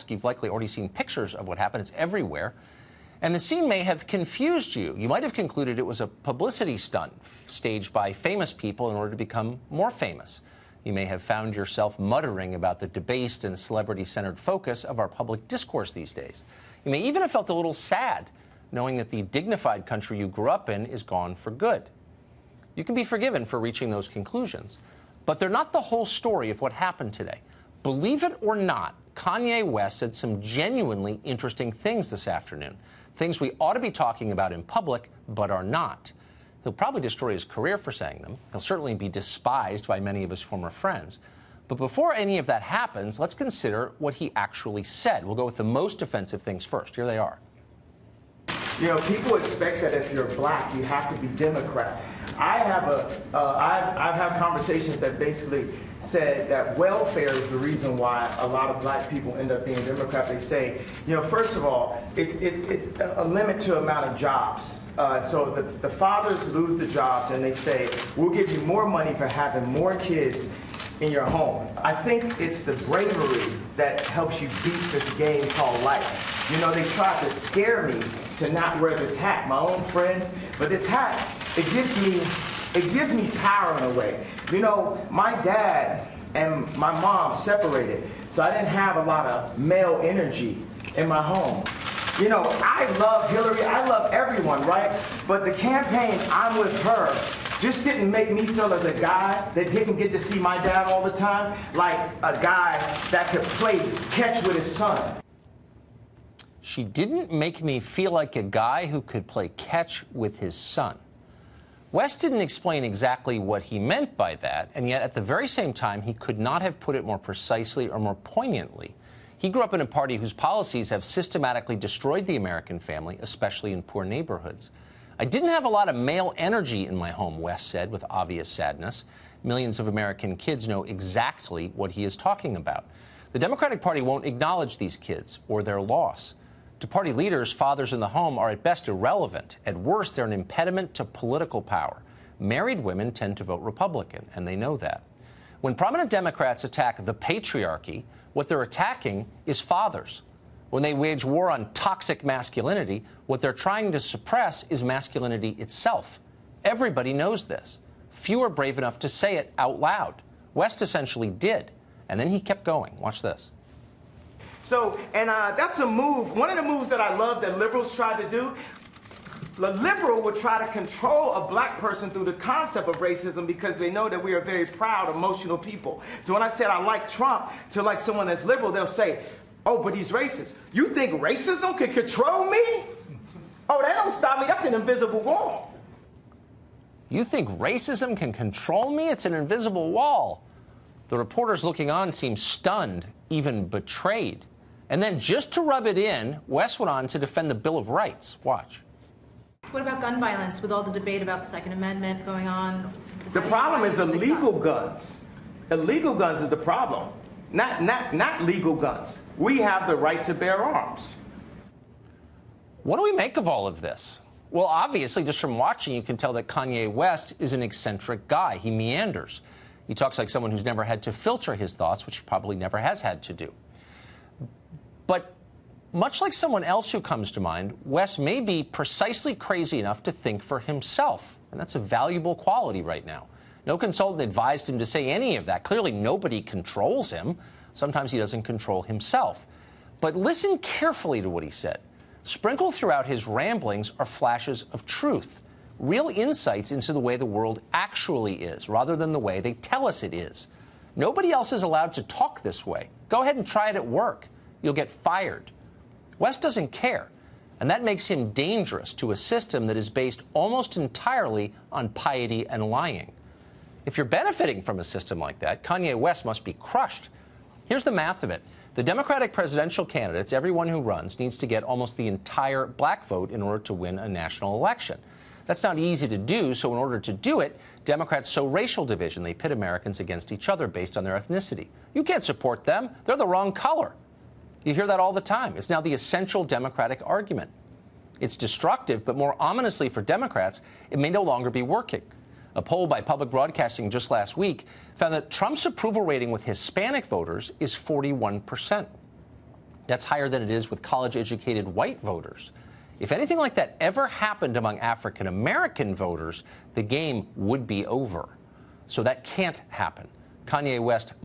You've likely already seen pictures of what happened. It's everywhere. And the scene may have confused you. You might have concluded it was a publicity stunt staged by famous people in order to become more famous. You may have found yourself muttering about the debased and celebrity-centered focus of our public discourse these days. You may even have felt a little sad, knowing that the dignified country you grew up in is gone for good. You can be forgiven for reaching those conclusions, but they're not the whole story of what happened today. Believe it or not, Kanye West said some genuinely interesting things this afternoon, things we ought to be talking about in public, but are not. He'll probably destroy his career for saying them. He'll certainly be despised by many of his former friends. But before any of that happens, let's consider what he actually said. We'll go with the most offensive things first. Here they are. You know, people expect that if you're black, you have to be Democrat. I've had conversations that basically said that welfare is the reason why a lot of black people end up being Democrat. They say, you know, first of all, it's a limit to amount of jobs. So the fathers lose the jobs and they say, we'll give you more money for having more kids in your home. I think it's the bravery that helps you beat this game called life. You know, they tried to scare me to not wear this hat, my own friends, but this hat, it gives me power in a way. You know, my dad and my mom separated, so I didn't have a lot of male energy in my home. You know, I love Hillary, I love everyone, right? But the campaign, I'm with her, just didn't make me feel as a guy that didn't get to see my dad all the time, like a guy that could play catch with his son. She didn't make me feel like a guy who could play catch with his son. West didn't explain exactly what he meant by that, and yet at the very same time, he could not have put it more precisely or more poignantly. He grew up in a party whose policies have systematically destroyed the American family, especially in poor neighborhoods. I didn't have a lot of male energy in my home, West said with obvious sadness. Millions of American kids know exactly what he is talking about. The Democratic Party won't acknowledge these kids or their loss. To party leaders, fathers in the home are at best irrelevant. At worst, they're an impediment to political power. Married women tend to vote Republican, and they know that. When prominent Democrats attack the patriarchy, what they're attacking is fathers. When they wage war on toxic masculinity, what they're trying to suppress is masculinity itself. Everybody knows this. Few are brave enough to say it out loud. West essentially did, and then he kept going. Watch this. So, and that's a move, one of the moves that I love that liberals tried to do. The liberal would try to control a black person through the concept of racism because they know that we are very proud, emotional people. So when I said I like Trump to like someone that's liberal, they'll say, oh, but he's racist. You think racism can control me? Oh, that don't stop me. That's an invisible wall. You think racism can control me? It's an invisible wall. The reporters looking on seem stunned, even betrayed. And then just to rub it in, West went on to defend the Bill of Rights. Watch. What about gun violence with all the debate about the Second Amendment going on? The problem is illegal guns. Illegal guns is the problem, not legal guns. We have the right to bear arms. What do we make of all of this? Well, obviously, just from watching, you can tell that Kanye West is an eccentric guy. He meanders. He talks like someone who's never had to filter his thoughts, which he probably never has had to do. But much like someone else who comes to mind, West may be precisely crazy enough to think for himself, and that's a valuable quality right now. No consultant advised him to say any of that. Clearly, nobody controls him. Sometimes he doesn't control himself. But listen carefully to what he said. Sprinkled throughout his ramblings are flashes of truth, real insights into the way the world actually is, rather than the way they tell us it is. Nobody else is allowed to talk this way. Go ahead and try it at work. You'll get fired. West doesn't care, and that makes him dangerous to a system that is based almost entirely on piety and lying. If you're benefiting from a system like that, Kanye West must be crushed. Here's the math of it. The Democratic presidential candidates, everyone who runs, needs to get almost the entire black vote in order to win a national election. That's not easy to do, so in order to do it, Democrats sow racial division. They pit Americans against each other based on their ethnicity. You can't support them. They're the wrong color. You hear that all the time. It's now the essential Democratic argument. It's destructive, but more ominously for Democrats, it may no longer be working. A poll by Public Broadcasting just last week found that Trump's approval rating with Hispanic voters is 41%. That's higher than it is with college-educated white voters. If anything like that ever happened among African-American voters, the game would be over. So that can't happen. Kanye West